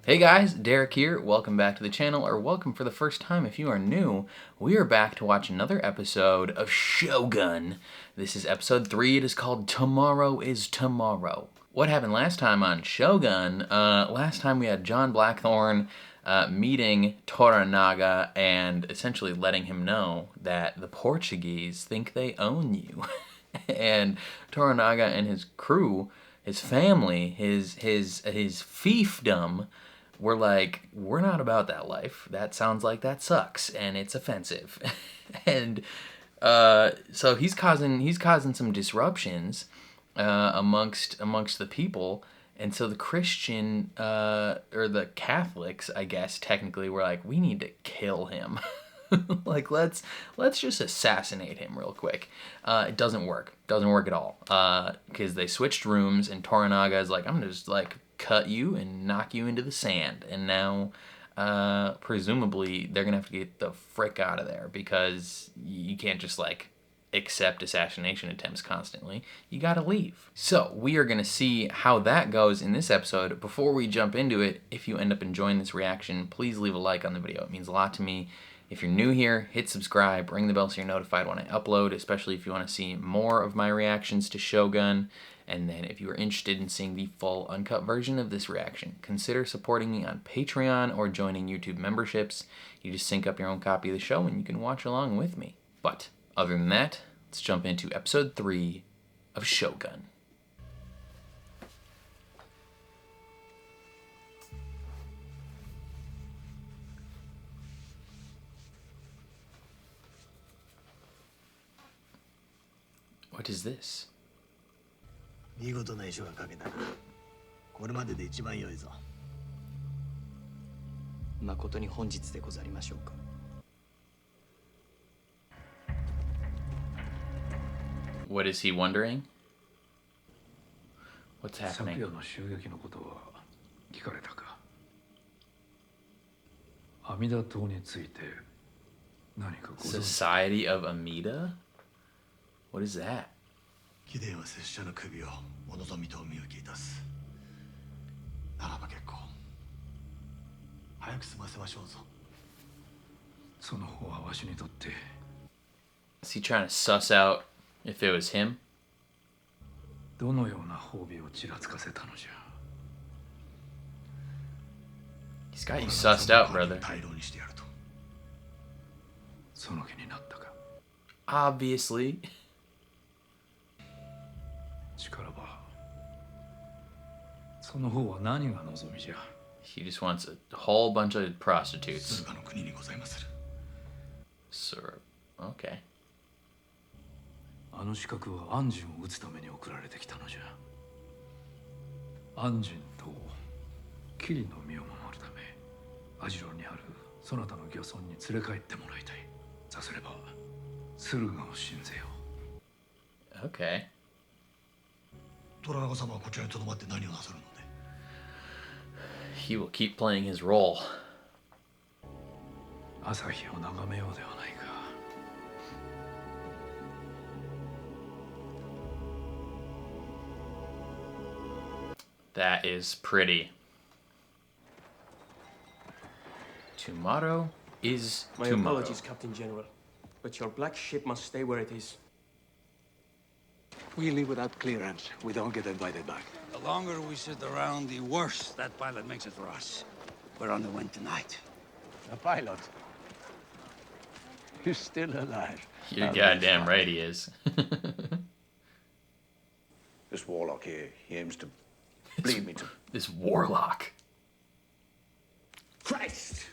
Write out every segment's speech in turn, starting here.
Hey guys, Derek here. Welcome back to the channel, or welcome for the first time if you are new. We are back to watch another episode of Shogun. This is episode 3. It is called Tomorrow is Tomorrow. What happened last time on Shogun? Last time we had John Blackthorne meeting Toranaga and essentially letting him know that the Portuguese think they own you. And Toranaga and his crew, his family, his fiefdom, we're like, we're not about that life. That sounds like that sucks, and it's offensive. And so he's causing some disruptions amongst the people, and so the Christian or the Catholics, I guess technically, were like, we need to kill him. Like, let's just assassinate him real quick. It doesn't work. Doesn't work at all. Because they switched rooms, and Toranaga is like, I'm gonna just like cut you and knock you into the sand. And now, presumably, they're gonna have to get the frick out of there because you can't just like accept assassination attempts constantly. You gotta leave. So we are gonna see how that goes in this episode. Before we jump into it, if you end up enjoying this reaction, please leave a like on the video. It means a lot to me. If you're new here, hit subscribe, ring the bell so you're notified when I upload, especially if you want to see more of my reactions to Shogun. And then if you are interested in seeing the full uncut version of this reaction, consider supporting me on Patreon or joining YouTube memberships. You just sync up your own copy of the show and you can watch along with me. But other than that, let's jump into episode 3 of Shogun. What is this? 見事な遺書が書けたな。これまでで一番良いぞ。誠に本日でござりましょうか。What is he wondering? What's happening? 昨夜の襲撃のことは聞かれたか。阿弥陀島について何かご存知？ Society of Amida? What is that? 貴殿は拙者の首をお望みとお見受けいたす。ならば結構。早く済ませましょうぞ。その方はわしにとって。Is he trying to suss out if it was him? どのような褒美をちらつかせたのじゃ。He's got you sussed out, brother. 大量にしてやると。その気になったか。Obviously. しからば。その方は何が望みじゃ。He just wants a whole bunch of prostitutes. 駿河の国にございまする。Sir, okay. あの資格は安順を討つために送られてきたのじゃ。安順と桐の身を守るため、アジロにあるそなたの漁村に連れ帰ってもらいたい。さすれば、駿河を信ぜよう。Okay. 虎中様はこちらに留まって何をなさるので。He will keep playing his role. 朝日を眺めようではないか。That is pretty. Tomorrow is My tomorrow. apologies, Captain General, but your black ship must stay where it is. We leave without clearance. We don't get invited back. The longer we sit around, the worse that pilot makes it for us. We're on the wind tonight. A pilot? He's still alive. You're goddamn right he is. This warlock here, he aims to bleed me to... This warlock. Christ!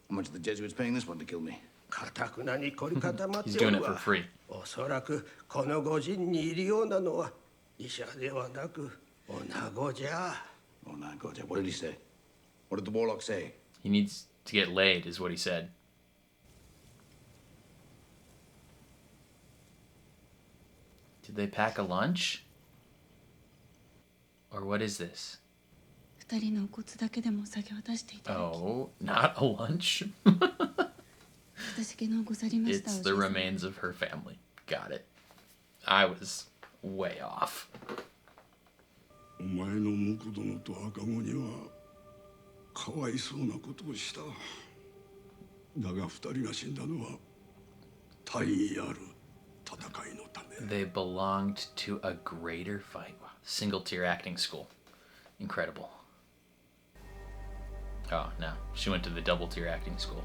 How much are the Jesuits paying this one to kill me? He's doing it for free. おそらくこの御陣にいるようなのは医者ではなく女子じゃ。Oh, my God. What did he say? What did the warlock say? He needs to get laid, is what he said. Did they pack a lunch? Or what is this? 二人のお骨だけでもお酒を出していただき。 Oh, not a lunch. かたじけのうござりました。 It's the remains of her family. Got it. I was way off. お前の婿殿と赤子にはかわいそうなことをした。だが二人が死んだのは大義ある戦いのため。 They belonged to a greater fight. Wow. Single tier acting school. Incredible. Oh, no. She went to the double tier acting school.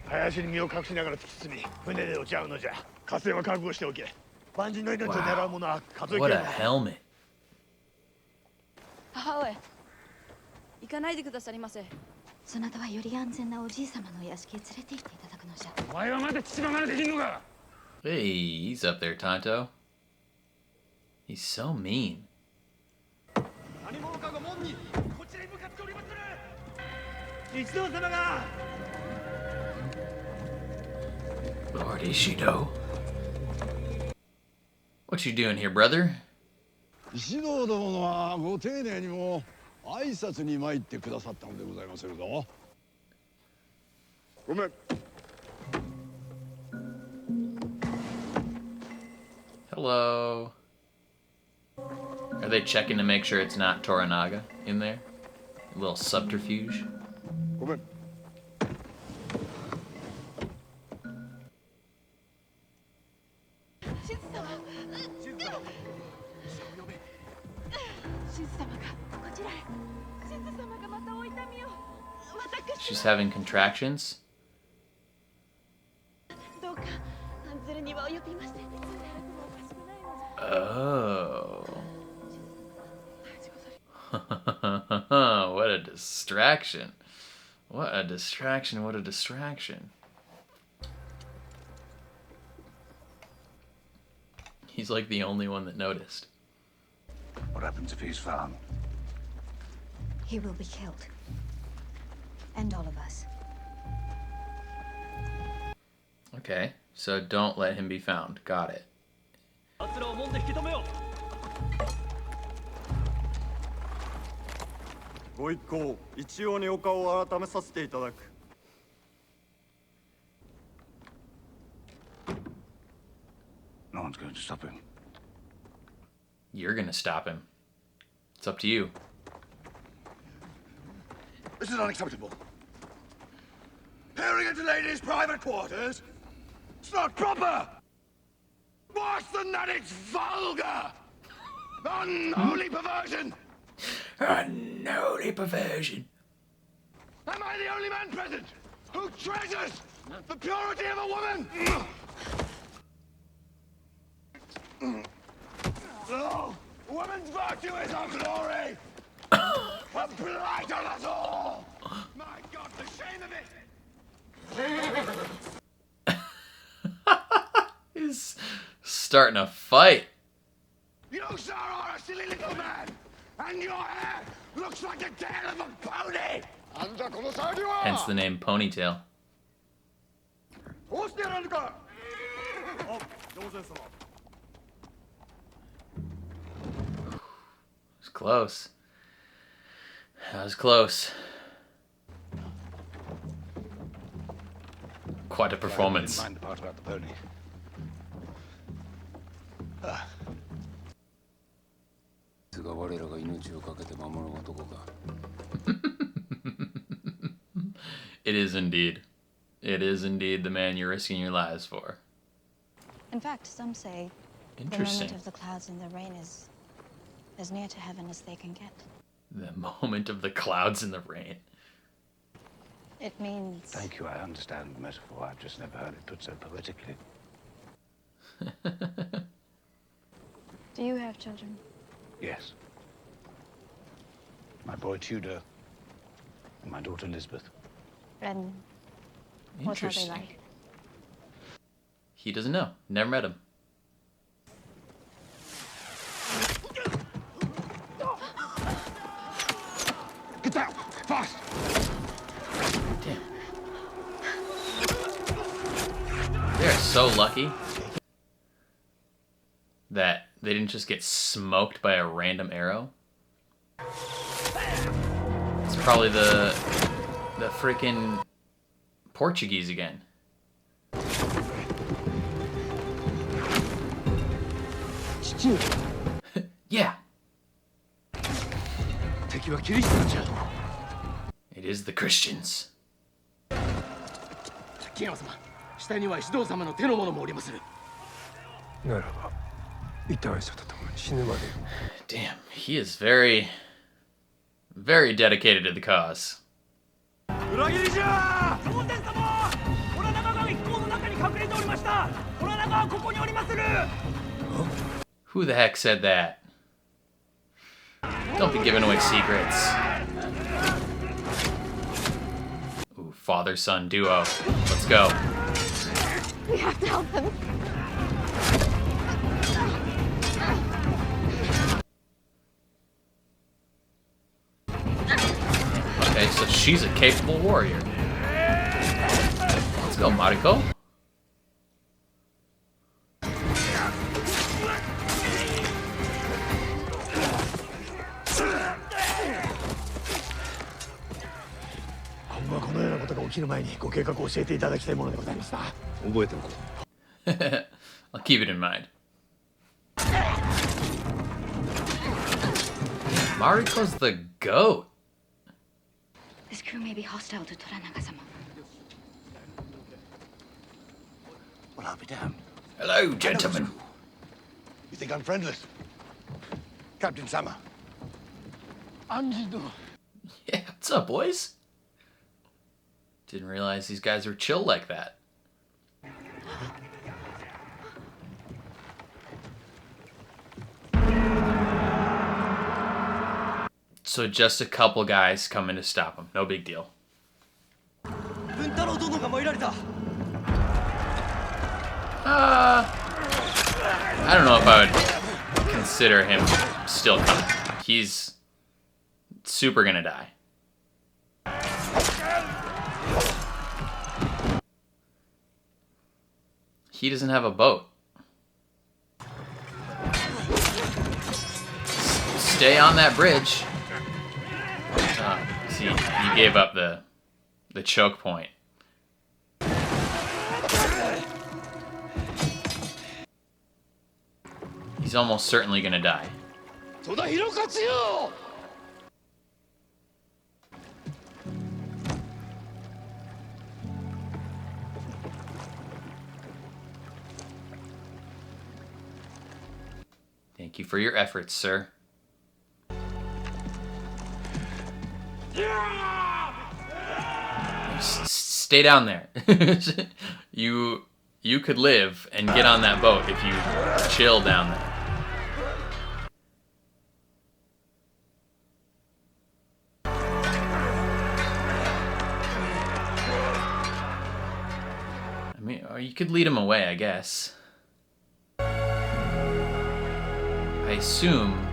林に身を隠しながら突き進み、船で落ち合うのじゃ。合戦は覚悟しておけ。万人の命を狙う者は数えき What れ a ない。 helmet. 母上、行かないでくださりませ。そなたはより安全なおじい様のお屋敷へ連れて行っていただくのじゃ。お前はまだ父離れできんのか。 Hey, he's up there, Tonto. He's so mean. 何者かが門にこちらに向かっておりまする。一同様が。 Lord Ishido. What you doing here, brother? 石堂殿はご丁寧にも挨拶に参ってくださったのでございまするぞ。ごめん。 Hello. Are they checking to make sure it's not Toranaga in there? A little subterfuge. ごめん。 She's having contractions. Oh. What a distraction. What a distraction, what a distraction. He's like the only one that noticed. What happens if he's found? He will be killed. And all of us. Okay, so don't let him be found. Got it. 奴らを門で引き止めよう。ご一行、一様にお顔を改めさせていただく。No one's going to stop him. You're gonna stop him. It's up to you. This is unacceptable. Peering into ladies' private quarters? It's not proper! Worse than that, it's vulgar! Unholy perversion! Unholy perversion. Am I the only man present who treasures the purity of a woman? Oh, woman's virtue is our glory! A blight on us all! My God, the shame of it! He's starting a fight. You, sir, are a silly little man, and your hair looks like the tail of a pony! Hence the name Ponytail. It's close. That was close. Quite a performance. Mind the part about the pony. It is indeed. It is indeed the man you're risking your lives for. In fact, some say the Interesting. moment of the clouds and the rain is as near to heaven as they can get. The moment of the clouds and the rain. It means Thank you, I understand the metaphor. I've just never heard it put so poetically. do you have children? Yes. My boy Tudor and my daughter Elizabeth. And what are they Interesting. like? He doesn't know. Never met him. Get down! Fast! Damn. They're so lucky that they didn't just get smoked by a random arrow. It's probably the freaking Portuguese again. Yeah. It is the Christians. キ山様、下には石堂様の手の者もおりまする。ならば痛い人と共に死ぬまで。 Damn, he is very, very dedicated to the cause. 裏切りじゃー！当店様！オラ長が一行の中に隠れておりました。オラ長はここにおりまする。 Who the heck said that? Don't be giving away secrets. Ooh, father-son duo. Let's go. We have to help him. Okay, so she's a capable warrior. Let's go, Mariko. I'll keep it in mind. Mariko's the goat. This crew may be hostile to Toranaga-sama. Well, I'll be damned. Hello, gentlemen. You think I'm friendless? Captain Sama. Yeah, what's up, boys? Didn't realize these guys were chill like that. So just a couple guys coming to stop him. No big deal. I don't know if I would consider him still coming. He's super gonna die. He doesn't have a boat. Stay on that bridge. See, you gave up the choke point. He's almost certainly gonna die. Thank you for your efforts, sir. Stay down there. You could live and get on that boat if you chill down there. I mean, or you could lead him away, I guess. I assume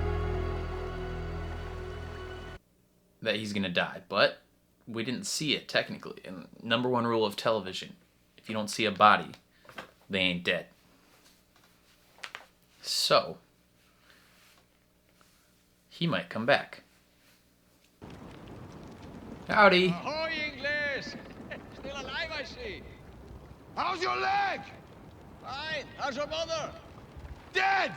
that he's gonna die, but we didn't see it technically. And number one rule of television, if you don't see a body, they ain't dead. So, he might come back. Howdy. Ahoy, English! Still alive, I see. How's your leg? Fine. How's your mother? Dead!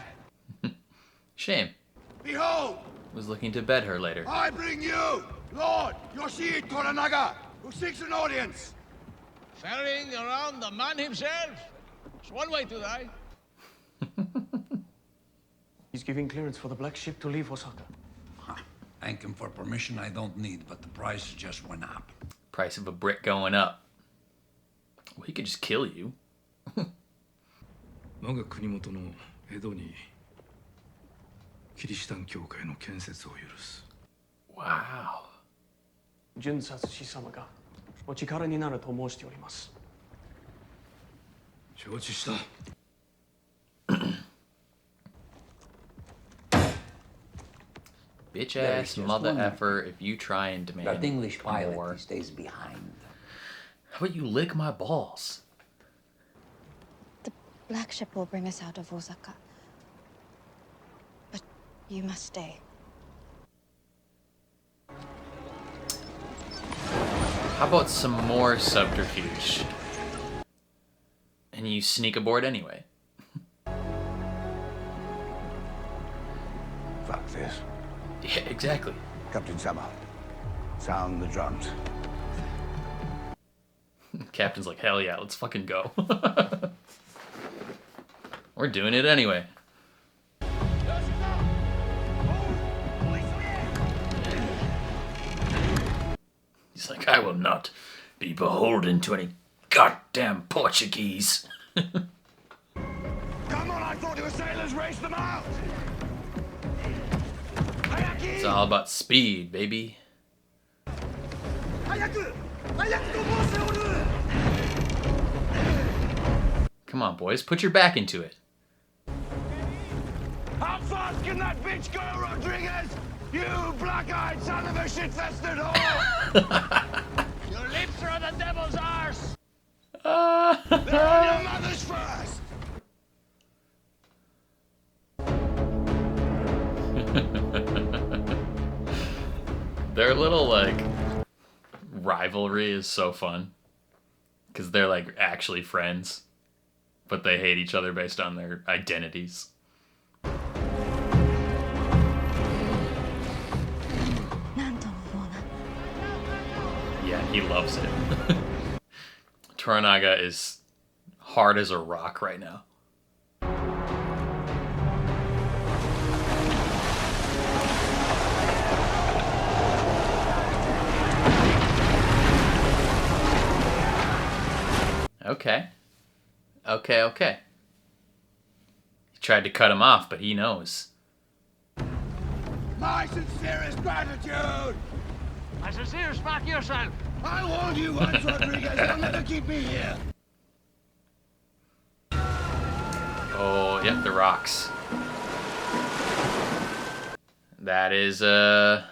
Shame. Behold, Was looking to bed her later. I bring you, Lord Yoshihide Toranaga, who seeks an audience. Ferrying around the man himself. It's one way to die. He's giving clearance for the black ship to leave Osaka. Thank him for permission I don't need, but the price just went up. Price of a brick going up. Well, he could just kill you. 我が国元の江戸にキリシタン教会の建設を許す。 Wow. 純殺師様がお力になると申しております。承知した。 Bitch ass mother effer if you try and demand That English pilot, more. he stays behind. How about you lick my balls? The black ship will bring us out of Osaka. But you must stay. How about some more subterfuge? And you sneak aboard anyway. Fuck this. Yeah, exactly. Captain Sama, sound the drums. Captain's like, hell yeah, let's fucking go. We're doing it anyway. He's like, I will not be beholden to any goddamn Portuguese. Come on, I thought you were sailors, race them out! It's all about speed, baby. Come on, boys, put your back into it. How fast can that bitch go, Rodriguez? You black-eyed son of a shit-fested whore! Your lips are on the devil's arse! They're on your mother's first! Their little, like, rivalry is so fun. Because they're, like, actually friends. But they hate each other based on their identities. Yeah, he loves it. Toranaga is hard as a rock right now. Okay. Okay. He tried to cut him off, but he knows. My sincerest gratitude! My sincerest smack yourself! I warned you once, Rodriguez, you'll never keep me here! Oh, yep, the rocks. That is, I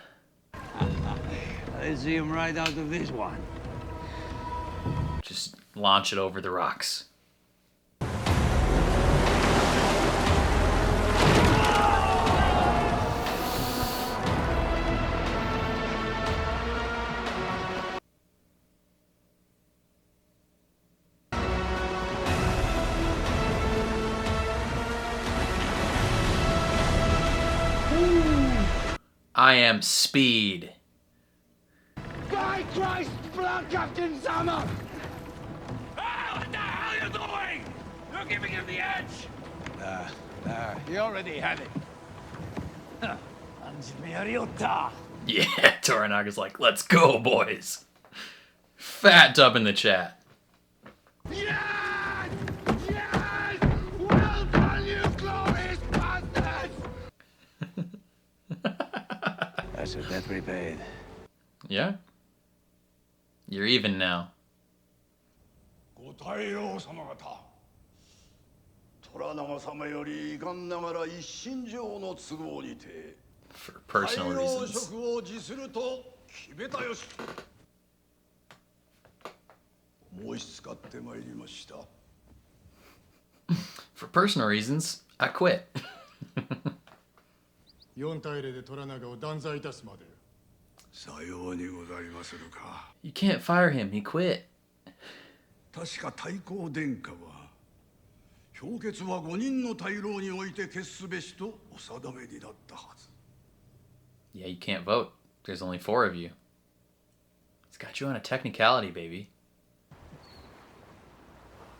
see him right out of this one. Just launch it over the rocks. I am speed. By Christ, blood Captain Sama! What the hell are you doing? You're giving him the edge! He already had it. Yeah, Toranaga's like, let's go, boys. Fat dub in the chat. Yes! Yes! Well done, you glorious bastards! That's a debt repaid. Yeah? You're even now. ご大老様方、虎長様より遺憾ながら一身上の都合にて For personal 大老 reasons. 職を辞すると決めたよし。申し使ってまいりました。For personal reasons, I quit. 4対0で虎長を断罪いたすまで。さようにございまするか。You can't fire him, he quit. 確か太閤殿下は評決は5人の大老において決すべしとお定めになったはず。 Yeah, you can't vote. There's only 4 of you. It's got you on a technicality, baby.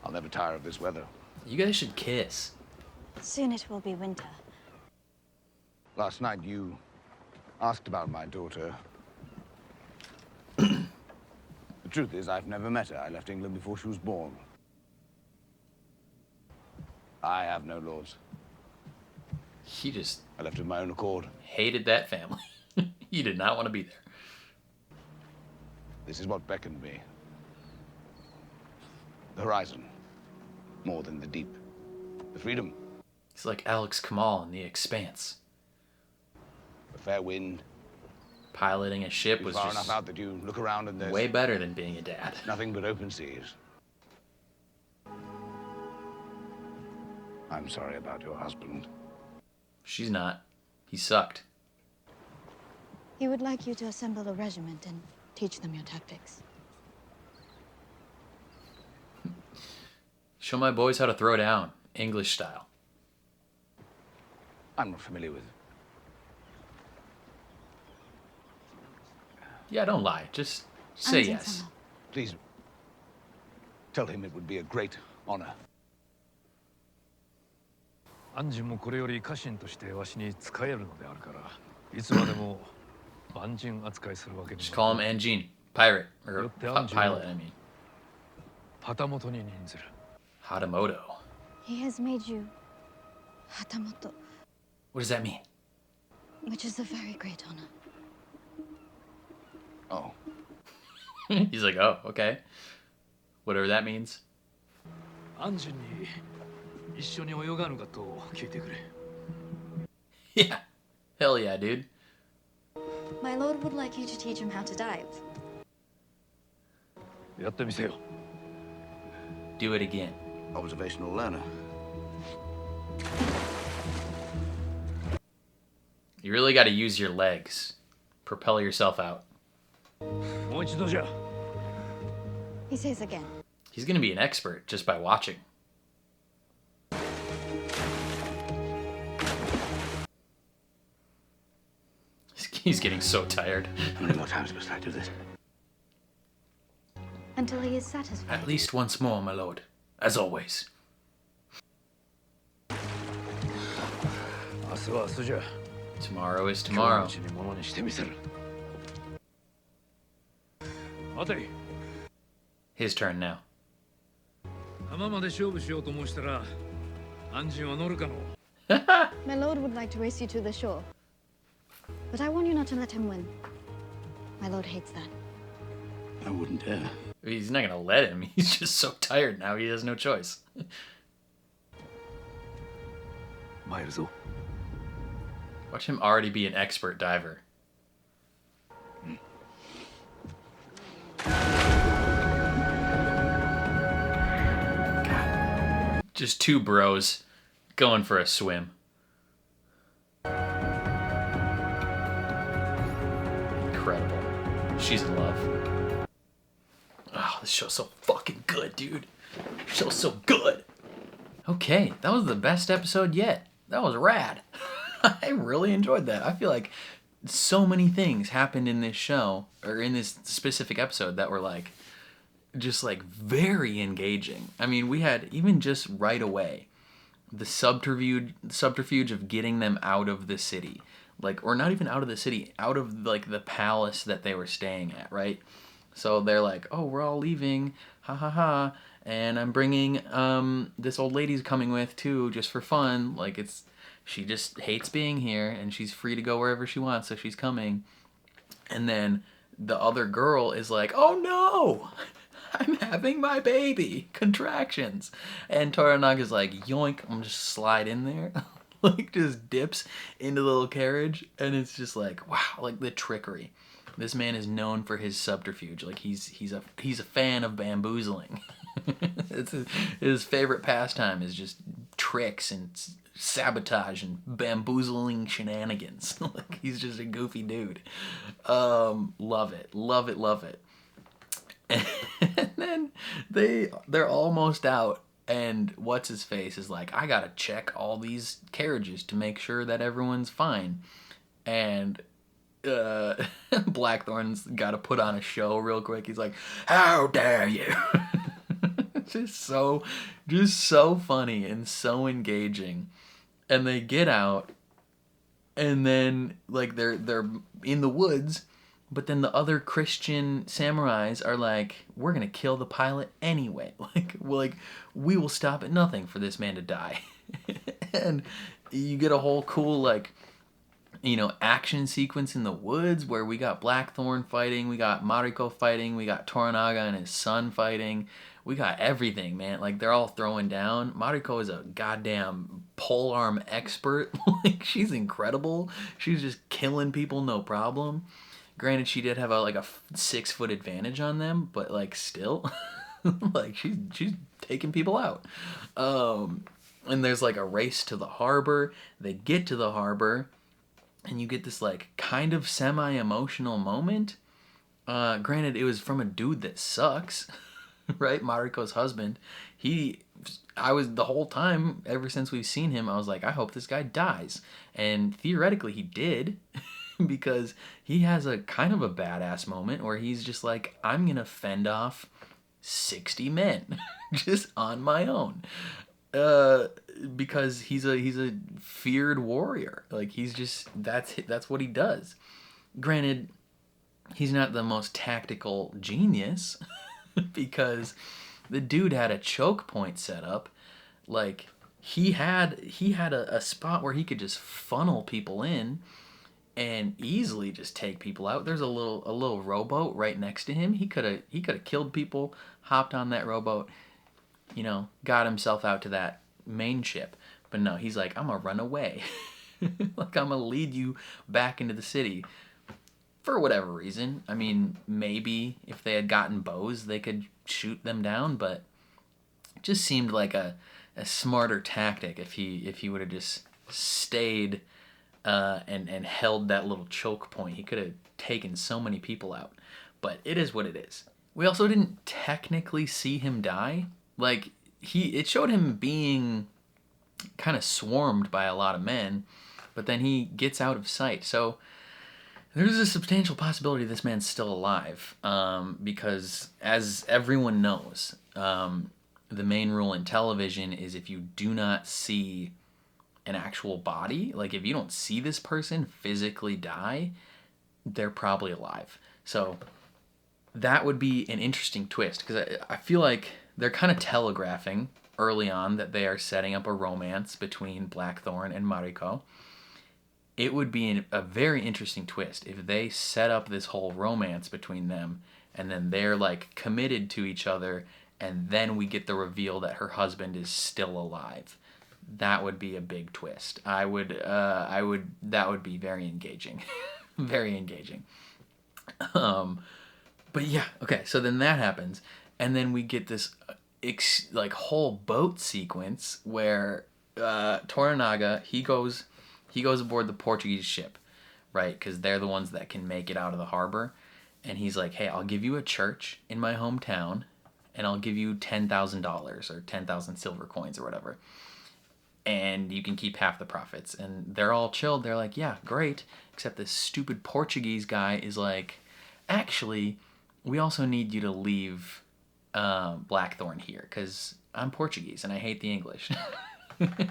I'll never tire of this weather. You guys should kiss. Soon it will be winter. Last night you asked about my daughter. The truth is, I've never met her. I left England before she was born. I have no laws. He just I left of my own accord. hated that family. He did not want to be there. This is what beckoned me. The horizon, more than the deep. The freedom, He's like Alex Kamal in The Expanse. the fair wind. Piloting a ship It's was far enough just out that you look around and there's way better than being a dad. nothing but open seas. I'm sorry about your husband. She's not. He sucked. He would like you to assemble a regiment and teach them your tactics. Show my boys how to throw down, English style. I'm not familiar with Yeah, don't lie. Just say yes. Please, tell him it would be a great honor. 安心もこれより家臣としてわしに仕えるのであるから、いつまでも万人扱いするわけにも。Just call him Anjin. Pirate. Or pilot, I mean. 旗本に任ずる。Hatamoto. He has made you Hatamoto, What does that mean? which is a very great honor. Oh. He's like, oh, okay. Whatever that means. 安心に一緒に泳がぬかと聞いてくれ。Yeah. Hell yeah, dude. My lord would like you to teach him how to dive. やってみせよ。Do it again. Observational learner. You really got to use your legs. Propel yourself out. もう一度じゃ。He says again. He's going to be an expert just by watching. He's getting so tired. How many more times must I do this? Until he is satisfied. At least once more, my lord. As always. 明日は明日じゃ。 Tomorrow is 今日の tomorrow. うちにものにしてみせる。待て。 His turn now. 浜まで勝負しようと申したら、安心は乗るかの。My lord would like to race you to the shore. But I warn you not to let him win. My lord hates that. I wouldn't dare. He's not going to let him. He's just so tired now. He has no choice. 参るぞ。 Watch him already be an expert diver. God. Just two bros going for a swim. Incredible. She's in love. Oh, this show's so fucking good, dude. This show's so good. Okay, that was the best episode yet. That was rad. I really enjoyed that. I feel like so many things happened in this show, or in this specific episode, that were like, just like very engaging. I mean, we had, even just right away, the subterfuge of getting them out of the city. Like, or not even out of the city, out of like the palace that they were staying at, right? So they're like, oh, we're all leaving, ha ha ha, and I'm bringing this old lady's coming with too, just for fun. Like, she just hates being here, and she's free to go wherever she wants, so she's coming. And then the other girl is like, oh no, I'm having my baby, contractions. And Toranaga's like, yoink, I'm just slide in there. Like, just dips into the little carriage, and it's just like, wow, like the trickery. This man is known for his subterfuge. Like, he's a fan of bamboozling. It's his favorite pastime is just tricks and sabotage and bamboozling shenanigans. Like, he's just a goofy dude. Love it, love it, love it. And then they're almost out, and what's his face is like, I gotta check all these carriages to make sure that everyone's fine. And Blackthorn's gotta put on a show real quick. He's like, how dare you? just so funny and so engaging. And they get out, and then like they're in the woods, but then the other Christian samurais are like, we're gonna kill the pilot anyway. Like we will stop at nothing for this man to die. And you get a whole cool, like, you know, action sequence in the woods where we got Blackthorn fighting, we got Mariko fighting, we got Toranaga and his son fighting. We got everything, man. Like, they're all throwing down. Mariko is a goddamn polearm expert. Like, she's incredible. She's just killing people, no problem. Granted, she did have a 6-foot advantage on them, but like, still, like, she's taking people out. And there's like a race to the harbor. They get to the harbor, and you get this like kind of semi-emotional moment. Granted, it was from a dude that sucks. Right, Mariko's husband. I was the whole time, ever since we've seen him, I was like, I hope this guy dies. And theoretically he did. because he has a kind of a badass moment where he's just like, I'm gonna fend off 60 men just on my own. Because he's a feared warrior. Like, he's just, that's what he does. Granted, he's not the most tactical genius because the dude had a choke point set up. Like, he had a spot where he could just funnel people in and easily just take people out. There's a little rowboat right next to him. He could have killed people, hopped on that rowboat, you know, got himself out to that main ship. But no, he's like, I'm gonna run away. Like, I'm gonna lead you back into the city. For whatever reason. I mean, maybe if they had gotten bows, they could shoot them down, but it just seemed like a smarter tactic if he would have just stayed and held that little choke point. He could have taken so many people out. But it is what it is. We also didn't technically see him die. Like, it showed him being kind of swarmed by a lot of men, but then he gets out of sight. So there's a substantial possibility this man's still alive, because as everyone knows, the main rule in television is if you do not see an actual body, like if you don't see this person physically die, they're probably alive. So that would be an interesting twist, because I feel like they're kind of telegraphing early on that they are setting up a romance between Blackthorn and Mariko. It would be a very interesting twist if they set up this whole romance between them and then they're like committed to each other and then we get the reveal that her husband is still alive. That would be a big twist. That would be very engaging. Very engaging. But yeah, okay, so then that happens and then we get this like whole boat sequence where Toranaga, he goes aboard the Portuguese ship, right? Because they're the ones that can make it out of the harbor. And he's like, hey, I'll give you a church in my hometown, and I'll give you $10,000 or 10,000 silver coins or whatever. And you can keep half the profits. And they're all chilled. They're like, yeah, great. Except this stupid Portuguese guy is like, actually, we also need you to leave Blackthorn here, because I'm Portuguese and I hate the English.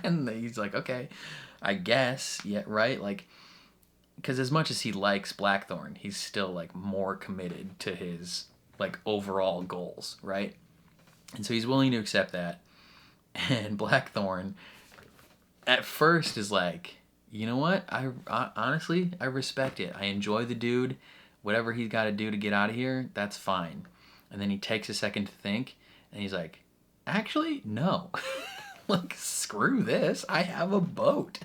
And he's like, okay, I guess, yeah, right? Like, because as much as he likes Blackthorn, he's still, like, more committed to his, like, overall goals, right? And so he's willing to accept that. And Blackthorn, at first, is like, you know what? I honestly, I respect it. I enjoy the dude. Whatever he's got to do to get out of here, that's fine. And then he takes a second to think, and he's like, actually, no. Like, screw this. I have a boat.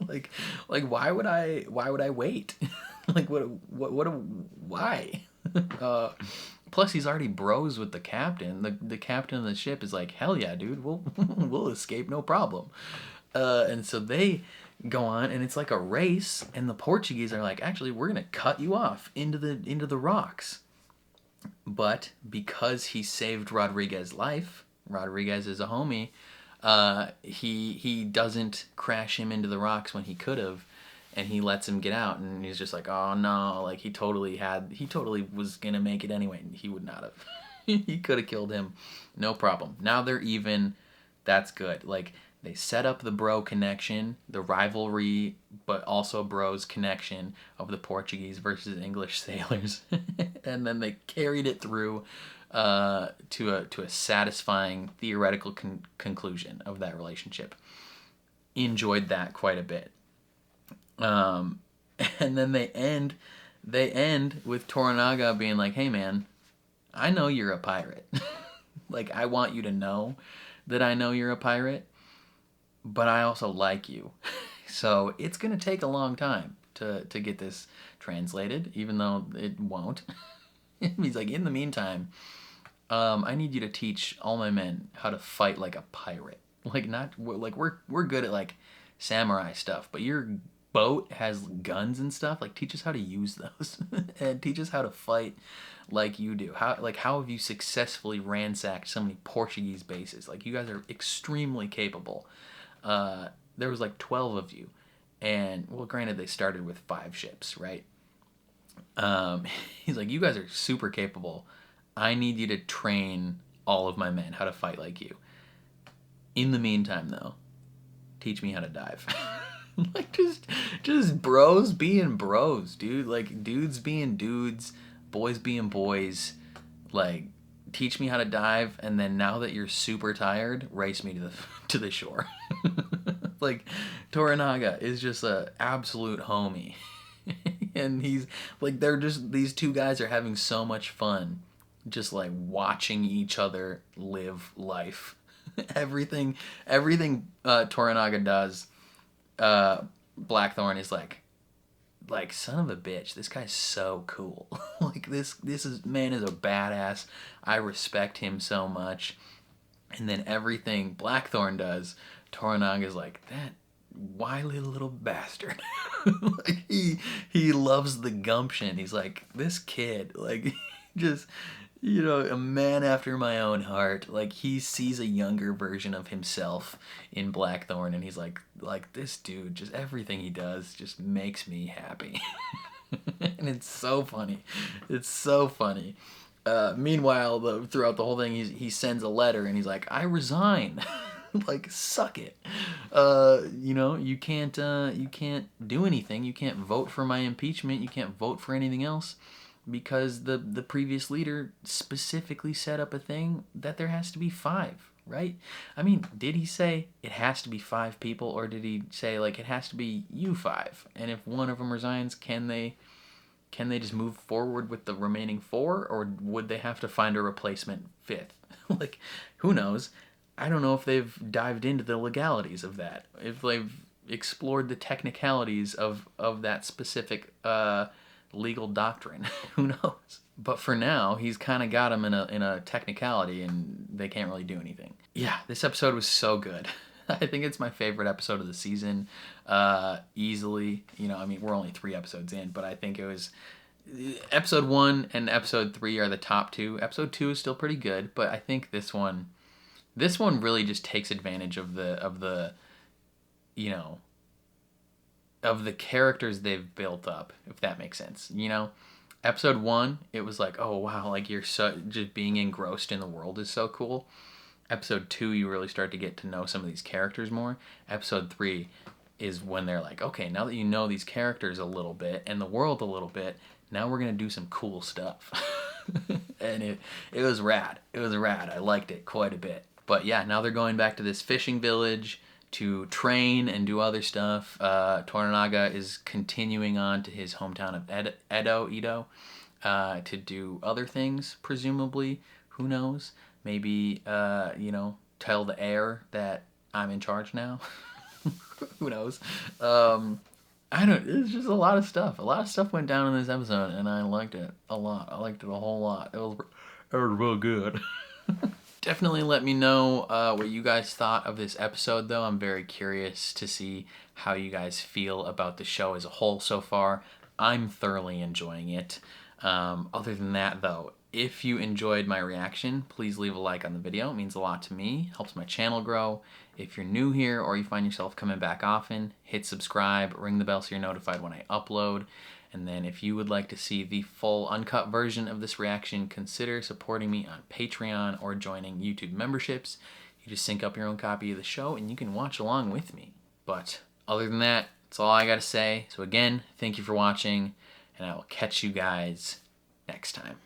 like why would I wait? Like, why? Plus he's already bros with the captain. The captain of the ship is like, hell yeah, dude, we'll escape, no problem. And so they go on, and it's like a race, and the Portuguese are like, actually, we're gonna cut you off into the rocks. But because he saved Rodriguez's life, Rodriguez is a homie, he doesn't crash him into the rocks when he could have, and he lets him get out, and he's just like, oh no, like he totally was gonna make it anyway, and he would not have. He could have killed him, no problem. Now they're even, that's good. Like, they set up the bro connection, the rivalry, but also bros connection of the Portuguese versus English sailors, and then they carried it through to a satisfying theoretical conclusion of that relationship. Enjoyed that quite a bit. And then they end with Toranaga being like, hey man, I know you're a pirate. Like, I want you to know that I know you're a pirate, but I also like you. So it's going to take a long time to get this translated, even though it won't. He's like, in the meantime, I need you to teach all my men how to fight like a pirate. Like, we're good at like samurai stuff, but your boat has guns and stuff. Like, teach us how to use those and teach us how to fight like you do. How have you successfully ransacked so many Portuguese bases? Like, you guys are extremely capable. There was like 12 of you, And, well, granted, they started with 5 ships, right? He's like, you guys are super capable. I need you to train all of my men how to fight like you. In the meantime, though, teach me how to dive. Like, just bros being bros, dude. Like, dudes being dudes, boys being boys. Like, teach me how to dive, and then now that you're super tired, race me to the shore. Like, Toranaga is just a absolute homie. And he's like, these two guys are having so much fun just like watching each other live life. everything Toranaga does, Blackthorn is like son of a bitch, this guy's so cool. Like, this man is a badass. I respect him so much. And then everything Blackthorn does, Toranaga's like, that wily little bastard. Like, he loves the gumption. He's like, this kid, like, just, you know, a man after my own heart. Like, he sees a younger version of himself in Blackthorn, and he's like this dude, just everything he does just makes me happy. And it's so funny. It's so funny. Meanwhile, throughout the whole thing, he sends a letter, and he's like, I resign. Like, suck it. You know, you can't do anything. You can't vote for my impeachment. You can't vote for anything else, because the previous leader specifically set up a thing that there has to be 5, right? I mean, did he say it has to be 5 people, or did he say, like, it has to be you 5? And if one of them resigns, can they just move forward with the remaining 4, or would they have to find a replacement 5th? Like, who knows? I don't know if they've dived into the legalities of that, if they've explored the technicalities of that specific legal doctrine. Who knows? But for now, he's kind of got him in a technicality, and they can't really do anything. Yeah, this episode was so good. I think it's my favorite episode of the season, easily. You know, I mean, we're only 3 episodes in, but I think it was... Episode 1 and episode 3 are the top 2. Episode 2 is still pretty good, but I think this one really just takes advantage of the you know, of the characters they've built up, if that makes sense. You know, episode 1, it was like, oh wow, like, you're so just being engrossed in the world is so cool. Episode 2, you really start to get to know some of these characters more. Episode 3 is when they're like, okay, now that you know these characters a little bit and the world a little bit, now we're gonna do some cool stuff. And it was rad. It was rad. I liked it quite a bit. But yeah, now they're going back to this fishing village to train and do other stuff. Toranaga is continuing on to his hometown of Edo, to do other things, presumably. Who knows? Maybe, you know, tell the heir that I'm in charge now. Who knows? It's just a lot of stuff. A lot of stuff went down in this episode, and I liked it a lot. I liked it a whole lot. It was real good. Definitely let me know what you guys thought of this episode, though. I'm very curious to see how you guys feel about the show as a whole so far. I'm thoroughly enjoying it. Other than that, though, if you enjoyed my reaction, please leave a like on the video. It means a lot to me, helps my channel grow. If you're new here or you find yourself coming back often, hit subscribe, ring the bell so you're notified when I upload. And then if you would like to see the full uncut version of this reaction, consider supporting me on Patreon or joining YouTube memberships. You just sync up your own copy of the show and you can watch along with me. But other than that, that's all I gotta say. So again, thank you for watching, and I will catch you guys next time.